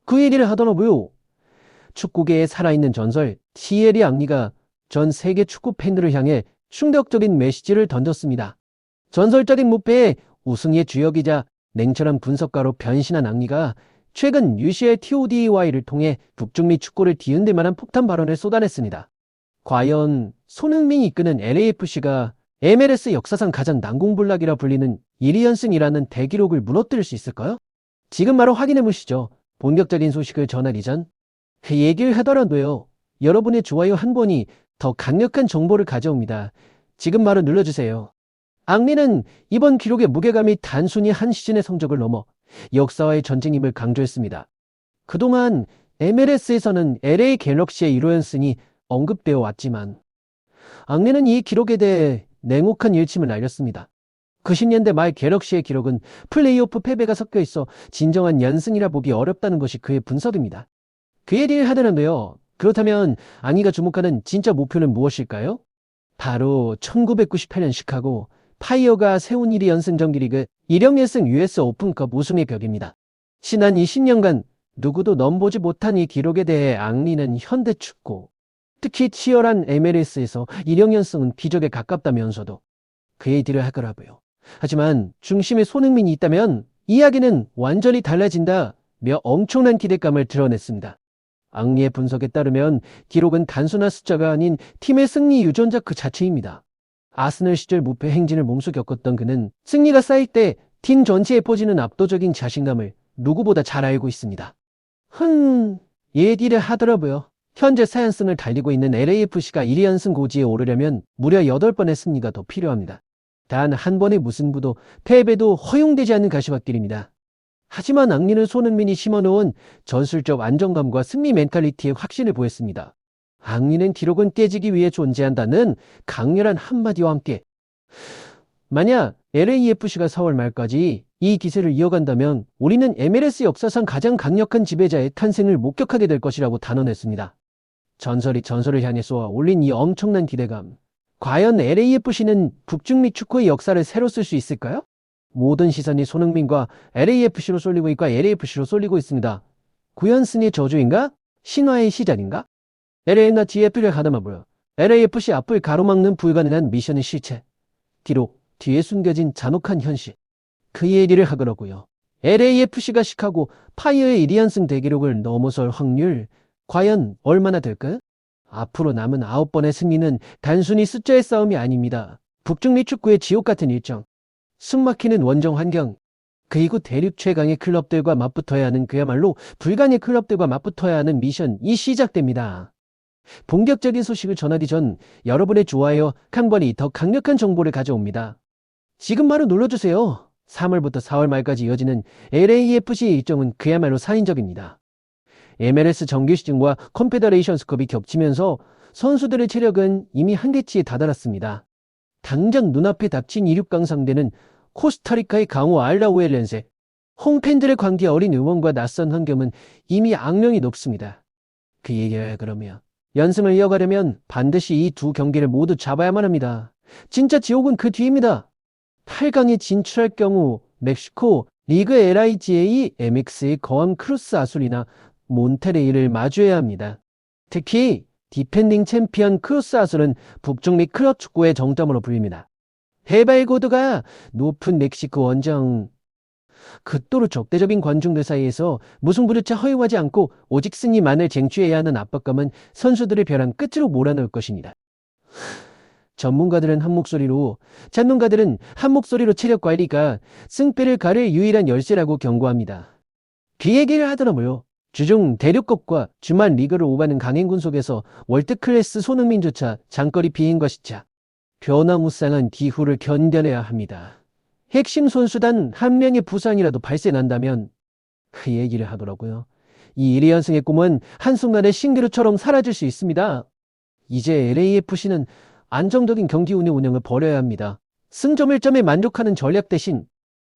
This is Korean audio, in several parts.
그 얘기를 하더라고요. 축구계에 살아있는 전설 티에리 앙리가 전 세계 축구 팬들을 향해 충격적인 메시지를 던졌습니다. 전설적인 무패의 우승의 주역이자 냉철한 분석가로 변신한 앙리가 최근 UCL TODY를 통해 북중미 축구를 뒤흔들 만한 폭탄 발언을 쏟아냈습니다. 과연 손흥민이 이끄는 LAFC가 MLS 역사상 가장 난공불락이라 불리는 1위 연승이라는 대기록을 무너뜨릴 수 있을까요? 지금 바로 확인해 보시죠. 본격적인 소식을 전하기 전 그 얘기를 하더라도요. 여러분의 좋아요 한 번이 더 강력한 정보를 가져옵니다. 지금 바로 눌러주세요. 앙리는 이번 기록의 무게감이 단순히 한 시즌의 성적을 넘어 역사와의 전쟁임을 강조했습니다. 그동안 MLS에서는 LA 갤럭시의 1호연승이 언급되어 왔지만 앙리는 이 기록에 대해 냉혹한 일침을 날렸습니다. 90년대 말 갤럭시의 기록은 플레이오프 패배가 섞여 있어 진정한 연승이라 보기 어렵다는 것이 그의 분석입니다. 그 얘기를 하더라도요. 그렇다면 앙리가 주목하는 진짜 목표는 무엇일까요? 바로 1998년 시카고 파이어가 세운 1위 연승 정기리그 1형 예승 US 오픈컵 우승의 벽입니다. 지난 20년간 누구도 넘보지 못한 이 기록에 대해 앙리는 현대 축구, 특히 치열한 MLS에서 1형 연승은 기적에 가깝다면서도 그 얘기를 하더라고요. 하지만 중심에 손흥민이 있다면 이야기는 완전히 달라진다며 엄청난 기대감을 드러냈습니다. 앙리의 분석에 따르면 기록은 단순한 숫자가 아닌 팀의 승리 유전자 그 자체입니다. 아스널 시절 무패 행진을 몸소 겪었던 그는 승리가 쌓일 때 팀 전체에 퍼지는 압도적인 자신감을 누구보다 잘 알고 있습니다. 얘기를 하더라고요. 현재 4연승을 달리고 있는 LAFC가 1위 연승 고지에 오르려면 무려 8번의 승리가 더 필요합니다. 단 한 번의 무승부도 패배도 허용되지 않는 가시밭길입니다. 하지만 앙리는 손흥민이 심어놓은 전술적 안정감과 승리 멘탈리티에 확신을 보였습니다. 앙리는 기록은 깨지기 위해 존재한다는 강렬한 한마디와 함께 만약 LAFC가 4월 말까지 이 기세를 이어간다면 우리는 MLS 역사상 가장 강력한 지배자의 탄생을 목격하게 될 것이라고 단언했습니다. 전설이 전설을 향해 쏘아 올린 이 엄청난 기대감. 과연 LAFC는 북중미 축구의 역사를 새로 쓸 수 있을까요? 모든 시선이 손흥민과 LAFC로 쏠리고 있고 LAFC로 쏠리고 있습니다. 구연승의 저주인가? 신화의 시작인가? LA나 GF를 가담하고요. LAFC 앞을 가로막는 불가능한 미션의 실체. 뒤로 뒤에 숨겨진 잔혹한 현실. 그 얘기를 하더라고요. LAFC가 시카고 파이어의 1위 연승 대기록을 넘어설 확률 과연 얼마나 될까요? 앞으로 남은 9번의 승리는 단순히 숫자의 싸움이 아닙니다. 북중미 축구의 지옥 같은 일정. 숨막히는 원정 환경. 그리고 대륙 최강의 클럽들과 맞붙어야 하는 그야말로 불가능의 클럽들과 맞붙어야 하는 미션이 시작됩니다. 본격적인 소식을 전하기 전 여러분의 좋아요 한 번이 더 강력한 정보를 가져옵니다. 지금 바로 눌러주세요. 3월부터 4월 말까지 이어지는 LAFC 일정은 그야말로 살인적입니다. MLS 정규 시즌과 컨페더레이션스컵이 겹치면서 선수들의 체력은 이미 한계치에 다다랐습니다. 당장 눈앞에 닥친 26강 상대는 코스타리카의 강호 알라우엘렌세. 홈팬들의 관계 어린 응원과 낯선 환경은 이미 악명이 높습니다. 그 얘기를 그러면 연승을 이어가려면 반드시 이 두 경기를 모두 잡아야만 합니다. 진짜 지옥은 그 뒤입니다. 8강에 진출할 경우 멕시코 리그 LIGA MX의 거함 크루스 아술이나 몬테레이를 마주해야 합니다. 특히 디펜딩 챔피언 크루스 아술은 북중미 클럽 축구의 정점으로 불립니다. 해발고도가 높은 멕시코 원정. 극도로 적대적인 관중들 사이에서 무승부조차 허용하지 않고 오직 승리만을 쟁취해야 하는 압박감은 선수들의 벼랑 끝으로 몰아넣을 것입니다. 전문가들은 한 목소리로, 전문가들은 한 목소리로 체력 관리가 승패를 가릴 유일한 열쇠라고 경고합니다. 그 얘기를 하더라고요. 주중 대륙급과 주말 리그를 오가는 강행군 속에서 월드클래스 손흥민조차 장거리 비행과 시차, 변화무쌍한 기후를 견뎌내야 합니다. 핵심 선수단 한 명의 부상이라도 발생한다면 그 얘기를 하더라고요. 이 1위 연승의 꿈은 한순간에 신기루처럼 사라질 수 있습니다. 이제 LAFC는 안정적인 경기 운영을 벌여야 합니다. 승점 1점에 만족하는 전략 대신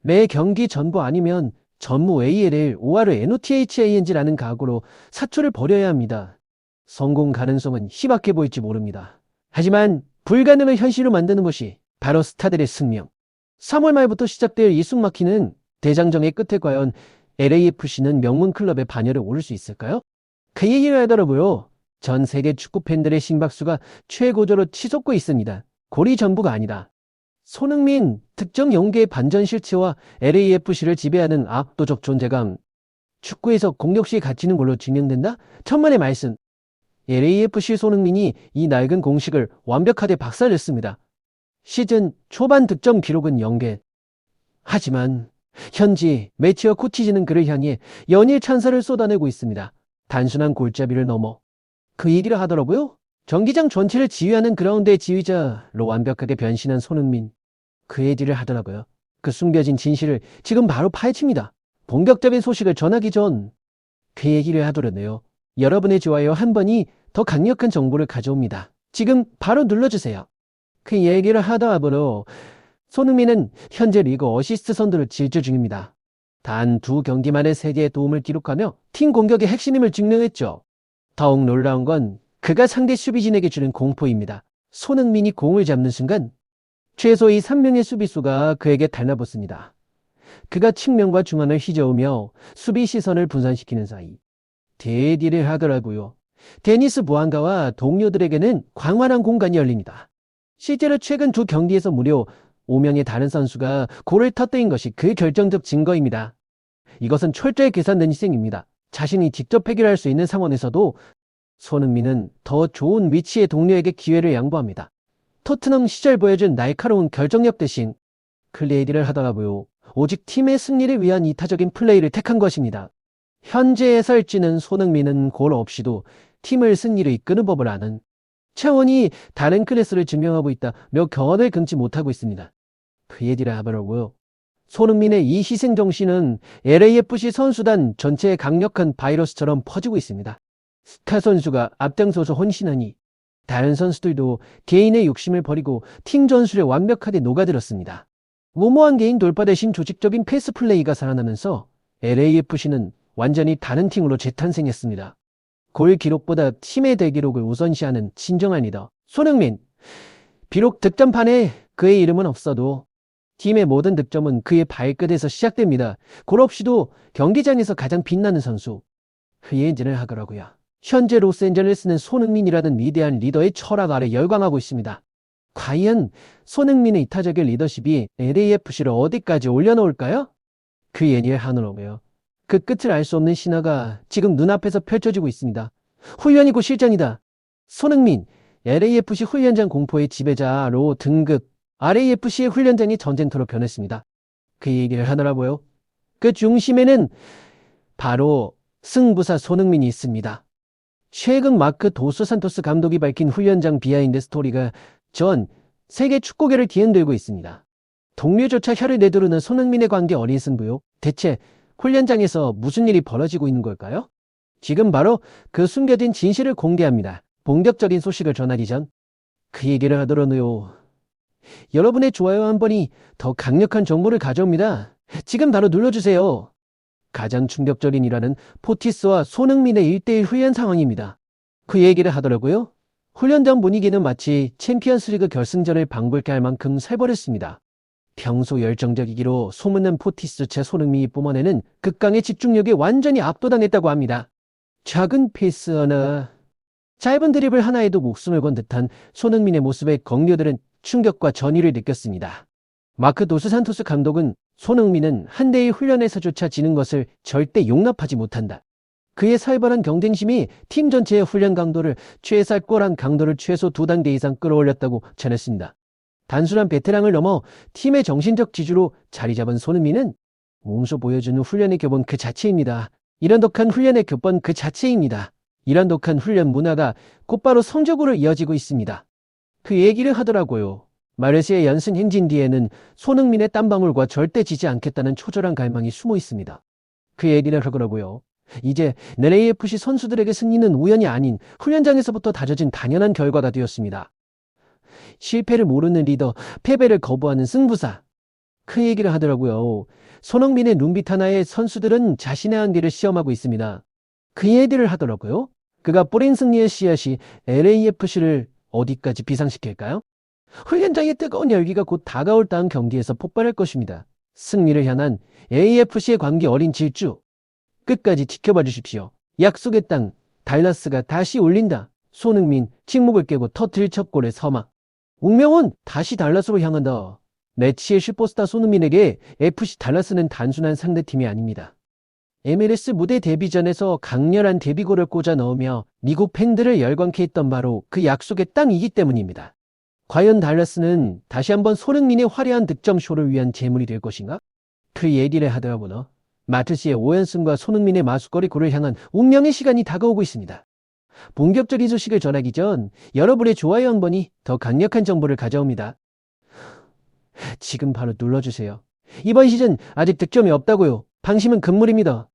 매 경기 전부 아니면 전무 ALL, OR, NOTHANG라는 각오로 사초를 벌여야 합니다. 성공 가능성은 희박해 보일지 모릅니다. 하지만 불가능을 현실로 만드는 것이 바로 스타들의 숙명. 3월 말부터 시작될 이 숨막히는 대장정의 끝에 과연 LAFC는 명문 클럽의 반열에 오를 수 있을까요? 그 얘기를 하더라고요. 전 세계 축구 팬들의 심박수가 최고조로 치솟고 있습니다. 골이 전부가 아니다. 손흥민, 특정 연계의 반전 실체와 LAFC를 지배하는 압도적 존재감. 축구에서 공격 시의 가치는 걸로 증명된다? 천만의 말씀. LAFC 손흥민이 이 낡은 공식을 완벽하게 박살냈습니다. 시즌 초반 득점 기록은 0개. 하지만 현지 매치어 코치진은 그를 향해 연일 찬사를 쏟아내고 있습니다. 단순한 골잡이를 넘어. 그 얘기를 하더라고요. 경기장 전체를 지휘하는 그라운드의 지휘자로 완벽하게 변신한 손흥민. 그 얘기를 하더라고요. 그 숨겨진 진실을 지금 바로 파헤칩니다. 본격적인 소식을 전하기 전 그 얘기를 하더라네요. 여러분의 좋아요 한 번이 더 강력한 정보를 가져옵니다. 지금 바로 눌러주세요. 그 얘기를 하다 보로 손흥민은 현재 리그 어시스트 선두를 질주 중입니다. 단 2경기만에 3개의 도움을 기록하며 팀 공격의 핵심임을 증명했죠. 더욱 놀라운 건 그가 상대 수비진에게 주는 공포입니다. 손흥민이 공을 잡는 순간 최소의 3명의 수비수가 그에게 달라붙습니다. 그가 측면과 중앙을 휘저으며 수비 시선을 분산시키는 사이 대디를 하더라고요. 데니스 보안가와 동료들에게는 광활한 공간이 열립니다. 실제로 최근 2경기에서 무려 5명의 다른 선수가 골을 터뜨린 것이 그 결정적 증거입니다. 이것은 철저히 계산된 희생입니다. 자신이 직접 해결할 수 있는 상황에서도 손흥민은 더 좋은 위치의 동료에게 기회를 양보합니다. 토트넘 시절 보여준 날카로운 결정력 대신 클레이디를 하더라고요. 오직 팀의 승리를 위한 이타적인 플레이를 택한 것입니다. 현재 해설진은 손흥민은 골 없이도 팀을 승리로 이끄는 법을 아는 차원이 다른 클래스를 증명하고 있다며 견을 금치 못하고 있습니다. 그 얘기를 하더라고요. 손흥민의 이 희생정신은 LAFC 선수단 전체의 강력한 바이러스처럼 퍼지고 있습니다. 스타 선수가 앞장서서 헌신하니 다른 선수들도 개인의 욕심을 버리고 팀 전술에 완벽하게 녹아들었습니다. 무모한 개인 돌파 대신 조직적인 패스 플레이가 살아나면서 LAFC는 완전히 다른 팀으로 재탄생했습니다. 골 기록보다 팀의 대기록을 우선시하는 진정한 리더 손흥민. 비록 득점판에 그의 이름은 없어도 팀의 모든 득점은 그의 발끝에서 시작됩니다. 골 없이도 경기장에서 가장 빛나는 선수. 그 얘기를 하더라고요. 현재 로스앤젤레스는 손흥민이라는 위대한 리더의 철학 아래 열광하고 있습니다. 과연 손흥민의 이타적인 리더십이 LAFC를 어디까지 올려놓을까요? 그 얘기를 하더라고요. 그 끝을 알 수 없는 신화가 지금 눈앞에서 펼쳐지고 있습니다. 훈련이고 실전이다. 손흥민, LAFC 훈련장 공포의 지배자로 등극. LAFC의 훈련장이 전쟁터로 변했습니다. 그 얘기를 하더라고요. 그 중심에는 바로 승부사 손흥민이 있습니다. 최근 마크 도스 산토스 감독이 밝힌 훈련장 비하인드 스토리가 전 세계 축구계를 뒤흔들고 있습니다. 동료조차 혀를 내두르는 손흥민에 관계 어린 승부요. 대체 훈련장에서 무슨 일이 벌어지고 있는 걸까요? 지금 바로 그 숨겨진 진실을 공개합니다. 본격적인 소식을 전하기 전 그 얘기를 하더라고요. 여러분의 좋아요 한 번이 더 강력한 정보를 가져옵니다. 지금 바로 눌러주세요. 가장 충격적인 일화는 포티스와 손흥민의 1대1 훈련 상황입니다. 그 얘기를 하더라고요. 훈련장 분위기는 마치 챔피언스리그 결승전을 방불케 할 만큼 살벌했습니다. 평소 열정적이기로 소문난 포티스 제 손흥민이 뿜어내는 극강의 집중력에 완전히 압도당했다고 합니다. 작은 패스 하나, 짧은 드리블 하나에도 목숨을 건 듯한 손흥민의 모습에 동료들은 충격과 전의를 느꼈습니다. 마크 도스 산토스 감독은 손흥민은 한대의 훈련에서조차 지는 것을 절대 용납하지 못한다. 그의 살벌한 경쟁심이 팀 전체의 훈련 강도를 최살골한 강도를 최소 2단계 이상 끌어올렸다고 전했습니다. 단순한 베테랑을 넘어 팀의 정신적 지주로 자리 잡은 손흥민은 몸소 보여주는 훈련의 교본 그 자체입니다. 이런 독한 훈련의 교본 그 자체입니다. 이런 독한 훈련 문화가 곧바로 성적으로 이어지고 있습니다. 그 얘기를 하더라고요. 마르세유의 연승 행진 뒤에는 손흥민의 땀방울과 절대 지지 않겠다는 초절한 갈망이 숨어 있습니다. 그 얘기를 하더라고요. 이제 LAFC 선수들에게 승리는 우연이 아닌 훈련장에서부터 다져진 당연한 결과가 되었습니다. 실패를 모르는 리더, 패배를 거부하는 승부사. 그 얘기를 하더라고요. 손흥민의 눈빛 하나에 선수들은 자신의 한계를 시험하고 있습니다. 그 얘기를 하더라고요. 그가 뿌린 승리의 씨앗이 LAFC를 어디까지 비상시킬까요? 훈련장의 뜨거운 열기가 곧 다가올 다음 경기에서 폭발할 것입니다. 승리를 향한 AFC의 광기 어린 질주. 끝까지 지켜봐 주십시오. 약속의 땅, 달라스가 다시 울린다. 손흥민, 침묵을 깨고 터뜨릴 첫 골의 서막. 운명은 다시 달라스로 향한다. 매치의 슈퍼스타 손흥민에게 FC 달라스는 단순한 상대팀이 아닙니다. MLS 무대 데뷔전에서 강렬한 데뷔골을 꽂아 넣으며 미국 팬들을 열광케 했던 바로 그 약속의 땅이기 때문입니다. 과연 달라스는 다시 한번 손흥민의 화려한 득점쇼를 위한 제물이 될 것인가? 그 얘기를 하더라고요. 마트시의 5연승과 손흥민의 마수거리 골을 향한 운명의 시간이 다가오고 있습니다. 본격적인 소식을 전하기 전 여러분의 좋아요 한 번이 더 강력한 정보를 가져옵니다. 지금 바로 눌러주세요. 이번 시즌 아직 득점이 없다고요. 방심은 금물입니다.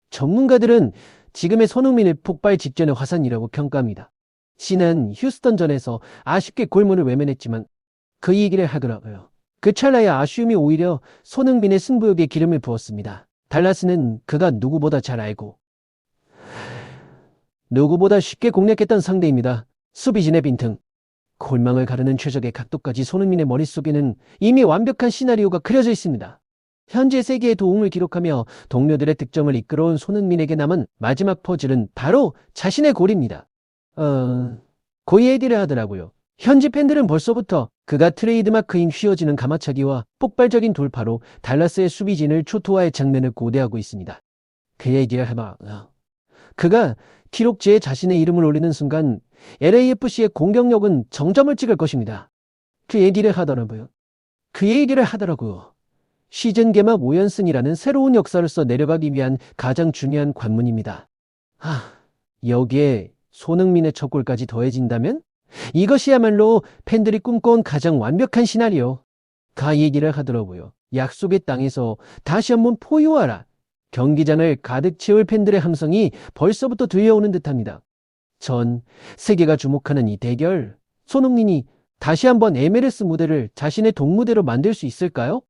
전문가들은 지금의 손흥민을 폭발 직전의 화산이라고 평가합니다. 씨는 휴스턴전에서 아쉽게 골문을 외면했지만 그 얘기를 하더라고요. 그 찰나의 아쉬움이 오히려 손흥민의 승부욕에 기름을 부었습니다. 달라스는 그가 누구보다 잘 알고 누구보다 쉽게 공략했던 상대입니다. 수비진의 빈틈, 골망을 가르는 최적의 각도까지 손흥민의 머릿속에는 이미 완벽한 시나리오가 그려져 있습니다. 현재 세계의 도움을 기록하며 동료들의 득점을 이끌어온 손흥민에게 남은 마지막 퍼즐은 바로 자신의 골입니다. 그 얘기를 하더라고요. 현지 팬들은 벌써부터 그가 트레이드마크인 휘어지는 가마차기와 폭발적인 돌파로 달라스의 수비진을 초토화의 장면을 고대하고 있습니다. 그 얘기를 해봐. 그가 기록지에 자신의 이름을 올리는 순간 LAFC의 공격력은 정점을 찍을 것입니다. 그 얘기를 하더라고요. 시즌 개막 5연승이라는 새로운 역사를 써 내려가기 위한 가장 중요한 관문입니다. 여기에 손흥민의 첫 골까지 더해진다면 이것이야말로 팬들이 꿈꿔온 가장 완벽한 시나리오. 그 얘기를 하더라고요. 약속의 땅에서 다시 한번 포효하라. 경기장을 가득 채울 팬들의 함성이 벌써부터 들려오는 듯합니다. 전 세계가 주목하는 이 대결, 손흥민이 다시 한번 MLS 무대를 자신의 동무대로 만들 수 있을까요?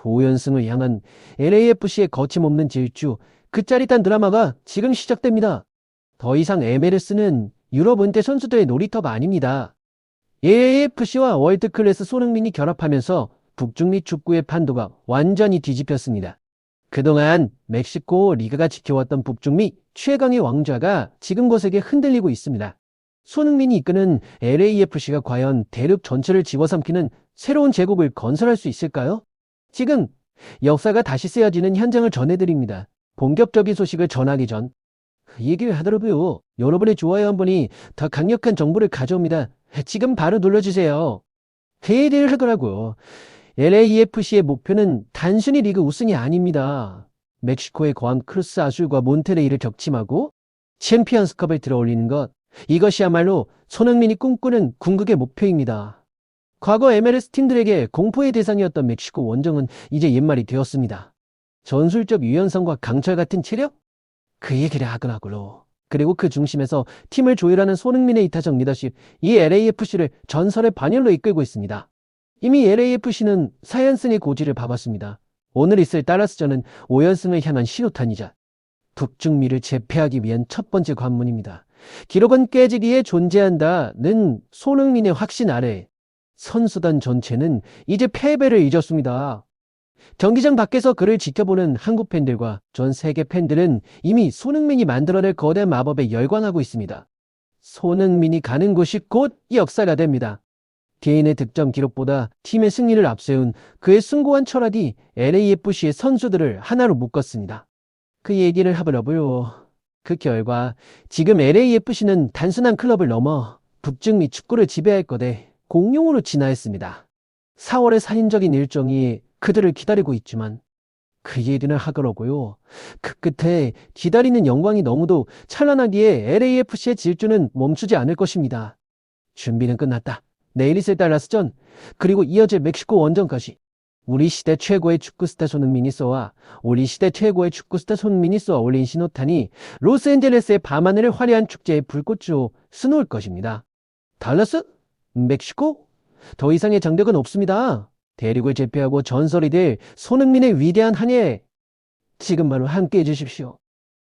5연승을 향한 LAFC의 거침없는 질주, 그 짜릿한 드라마가 지금 시작됩니다. 더 이상 MLS는 유럽 은퇴 선수들의 놀이터가 아닙니다. AFC와 월드클래스 손흥민이 결합하면서 북중미 축구의 판도가 완전히 뒤집혔습니다. 그동안 멕시코 리그가 지켜왔던 북중미 최강의 왕좌가 지금 거세게 흔들리고 있습니다. 손흥민이 이끄는 LAFC가 과연 대륙 전체를 집어삼키는 새로운 제국을 건설할 수 있을까요? 지금 역사가 다시 쓰여지는 현장을 전해드립니다. 본격적인 소식을 전하기 전 얘기를 하더라고요. 여러분의 좋아요 한 번이 더 강력한 정보를 가져옵니다. 지금 바로 눌러주세요. 회의를 하더라고요. LAFC의 목표는 단순히 리그 우승이 아닙니다. 멕시코의 거한 크루스 아술과 몬테레이를 격침하고 챔피언스컵을 들어올리는 것, 이것이야말로 손흥민이 꿈꾸는 궁극의 목표입니다. 과거 MLS 팀들에게 공포의 대상이었던 멕시코 원정은 이제 옛말이 되었습니다. 전술적 유연성과 강철 같은 체력? 그 얘기를 하더라고요. 그리고 그 중심에서 팀을 조율하는 손흥민의 이타적 리더십, 이 LAFC를 전설의 반열로 이끌고 있습니다. 이미 LAFC는 4연승의 고지를 밟았습니다. 오늘 있을 달라스전은 5연승을 향한 신호탄이자 북중미를 제패하기 위한 첫 번째 관문입니다. 기록은 깨지기에 존재한다는 손흥민의 확신 아래 선수단 전체는 이제 패배를 잊었습니다. 경기장 밖에서 그를 지켜보는 한국 팬들과 전 세계 팬들은 이미 손흥민이 만들어낼 거대한 마법에 열광하고 있습니다. 손흥민이 가는 곳이 곧 역사가 됩니다. 개인의 득점 기록보다 팀의 승리를 앞세운 그의 숭고한 철학이 LAFC의 선수들을 하나로 묶었습니다. 그 얘기를 하더라고요. 그 결과 지금 LAFC는 단순한 클럽을 넘어 북중미 축구를 지배할 것에 공룡으로 진화했습니다. 4월의 살인적인 일정이 그들을 기다리고 있지만 그 얘기를 하더라고요. 그 끝에 기다리는 영광이 너무도 찬란하기에 LAFC의 질주는 멈추지 않을 것입니다. 준비는 끝났다. 내일 있을 달라스전, 그리고 이어질 멕시코 원정까지 우리 시대 최고의 축구스타 손흥민이 쏘아 우리 시대 최고의 축구스타 손흥민이 쏘아 올린 신호탄이 로스앤젤레스의 밤하늘을 화려한 축제의 불꽃으로 수놓을 것입니다. 달라스? 멕시코? 더 이상의 장벽은 없습니다. 대륙을 제패하고 전설이 될 손흥민의 위대한 한 해, 지금 바로 함께 해주십시오.